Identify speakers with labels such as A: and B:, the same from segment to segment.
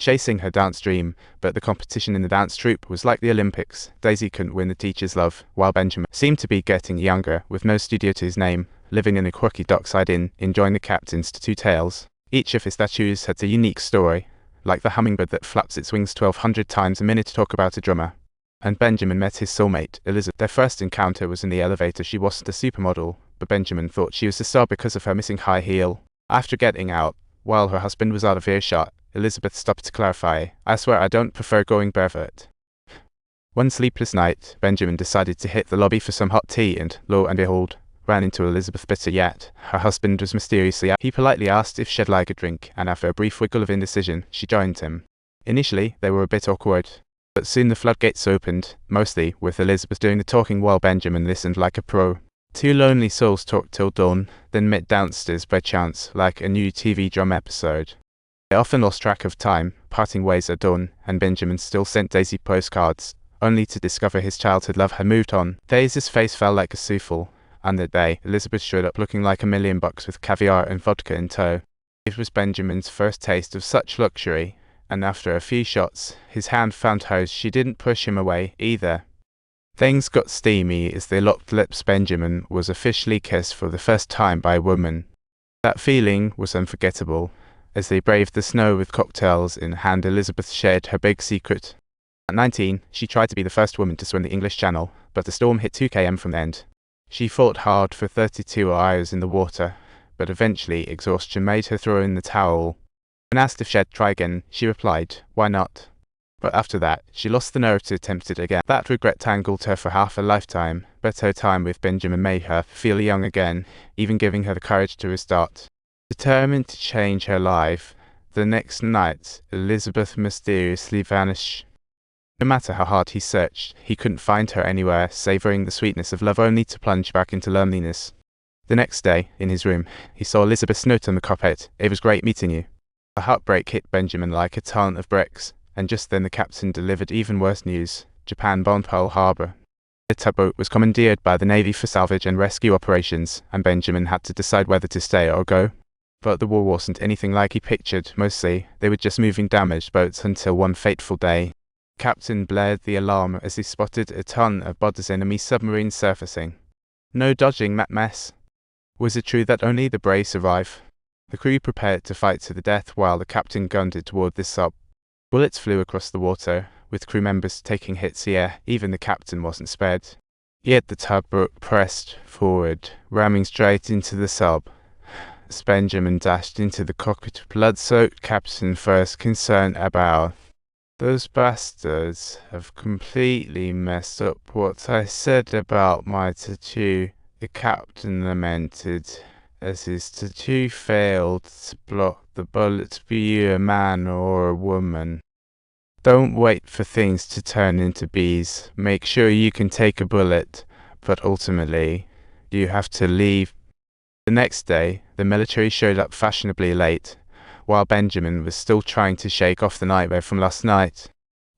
A: chasing her dance dream, but the competition in the dance troupe was like the Olympics. Daisy couldn't win the teacher's love, while Benjamin seemed to be getting younger, with no studio to his name, living in a quirky dockside inn, enjoying the captain's tattoo tales. Each of his tattoos had a unique story, like the hummingbird that flaps its wings 1,200 times a minute to talk about a drummer. And Benjamin met his soulmate, Elizabeth. Their first encounter was in the elevator. She wasn't a supermodel, but Benjamin thought she was a star because of her missing high heel. After getting out, while her husband was out of earshot, Elizabeth stopped to clarify, "I swear I don't prefer going barefoot." One sleepless night, Benjamin decided to hit the lobby for some hot tea and, lo and behold, ran into Elizabeth bitter yet. Her husband was mysteriously out. He politely asked if she'd like a drink, and after a brief wiggle of indecision, she joined him. Initially, they were a bit awkward, but soon the floodgates opened, mostly with Elizabeth doing the talking while Benjamin listened like a pro. Two lonely souls talked till dawn, then met downstairs by chance, like a new TV drama episode. They often lost track of time, parting ways at dawn, and Benjamin still sent Daisy postcards, only to discover his childhood love had moved on. Daisy's face fell like a souffle, and that day, Elizabeth showed up looking like $1,000,000 with caviar and vodka in tow. It was Benjamin's first taste of such luxury, and after a few shots, his hand found hers. She didn't push him away, either. Things got steamy as they locked lips. Benjamin was officially kissed for the first time by a woman. That feeling was unforgettable. As they braved the snow with cocktails in hand, Elizabeth shared her big secret. At 19, she tried to be the first woman to swim the English Channel, but the storm hit 2 km from the end. She fought hard for 32 hours in the water, but eventually exhaustion made her throw in the towel. When asked if she'd try again, she replied, "Why not?" But after that, she lost the nerve to attempt it again. That regret tangled her for half a lifetime, but her time with Benjamin made her feel young again, even giving her the courage to restart. Determined to change her life, the next night, Elizabeth mysteriously vanished. No matter how hard he searched, he couldn't find her anywhere, savoring the sweetness of love only to plunge back into loneliness. The next day, in his room, he saw Elizabeth's note on the carpet. "It was great meeting you." A heartbreak hit Benjamin like a ton of bricks, and just then the captain delivered even worse news. Japan-bound Pearl Harbor. The tugboat was commandeered by the Navy for salvage and rescue operations, and Benjamin had to decide whether to stay or go. But the war wasn't anything like he pictured. Mostly, they were just moving damaged boats until one fateful day. Captain blared the alarm as he spotted a ton of bodies, enemy submarines surfacing. No dodging that mess. Was it true that only the brave survive? The crew prepared to fight to the death while the captain gunned it toward the sub. Bullets flew across the water, with crew members taking hits here. Even the captain wasn't spared. Yet the tugboat pressed forward, ramming straight into the sub. As Benjamin dashed into the cockpit, blood-soaked captain first concern about, "Those bastards have completely messed up what I said about my tattoo," the captain lamented, as his tattoo failed to block the bullet. "Be you a man or a woman? Don't wait for things to turn into bees. Make sure you can take a bullet, but ultimately, you have to leave." The next day, the military showed up fashionably late, while Benjamin was still trying to shake off the nightmare from last night.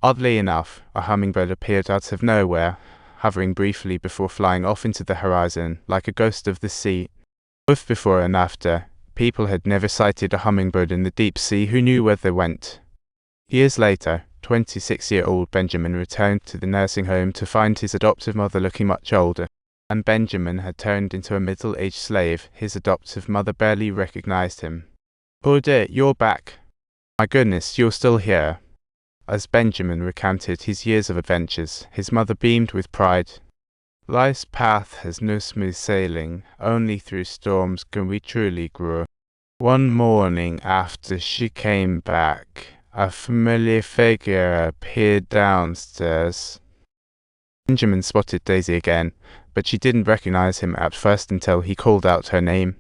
A: Oddly enough, a hummingbird appeared out of nowhere, hovering briefly before flying off into the horizon, like a ghost of the sea. Both before and after, people had never sighted a hummingbird in the deep sea. Who knew where they went? Years later, 26-year-old Benjamin returned to the nursing home to find his adoptive mother looking much older. And Benjamin had turned into a middle-aged slave. His adoptive mother barely recognized him. "Oh dear, you're back. My goodness, you're still here." As Benjamin recounted his years of adventures, his mother beamed with pride. "Life's path has no smooth sailing. Only through storms can we truly grow." One morning after she came back, a familiar figure appeared downstairs. Benjamin spotted Daisy again, but she didn't recognize him at first until he called out her name.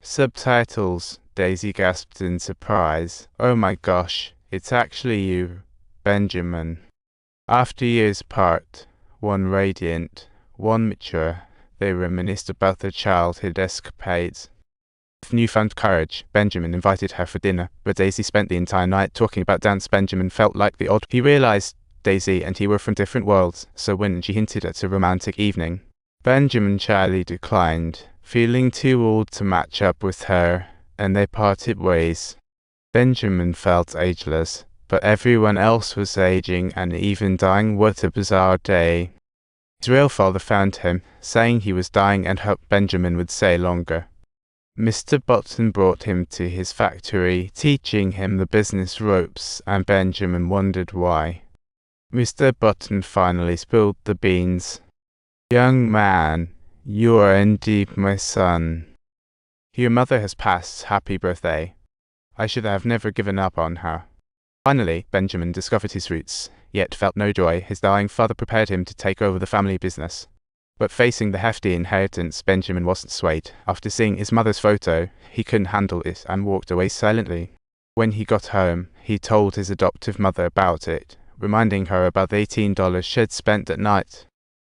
A: "Subtitles," Daisy gasped in surprise. "Oh my gosh, it's actually you, Benjamin." After years apart, one radiant, one mature, they reminisced about their childhood escapades. With newfound courage, Benjamin invited her for dinner, but Daisy spent the entire night talking about dance. Benjamin felt like the odd. He realized Daisy and he were from different worlds, so when she hinted at a romantic evening, Benjamin shyly declined, feeling too old to match up with her, and they parted ways. Benjamin felt ageless, but everyone else was aging and even dying. What a bizarre day. His real father found him, saying he was dying and hoped Benjamin would stay longer. Mr. Button brought him to his factory, teaching him the business ropes, and Benjamin wondered why. Mr. Button finally spilled the beans. "Young man, you are indeed my son. Your mother has passed. Happy birthday. I should have never given up on her." Finally, Benjamin discovered his roots, yet felt no joy. His dying father prepared him to take over the family business. But facing the hefty inheritance, Benjamin wasn't swayed. After seeing his mother's photo, he couldn't handle it and walked away silently. When he got home, he told his adoptive mother about it, reminding her about the $18 she'd spent that night.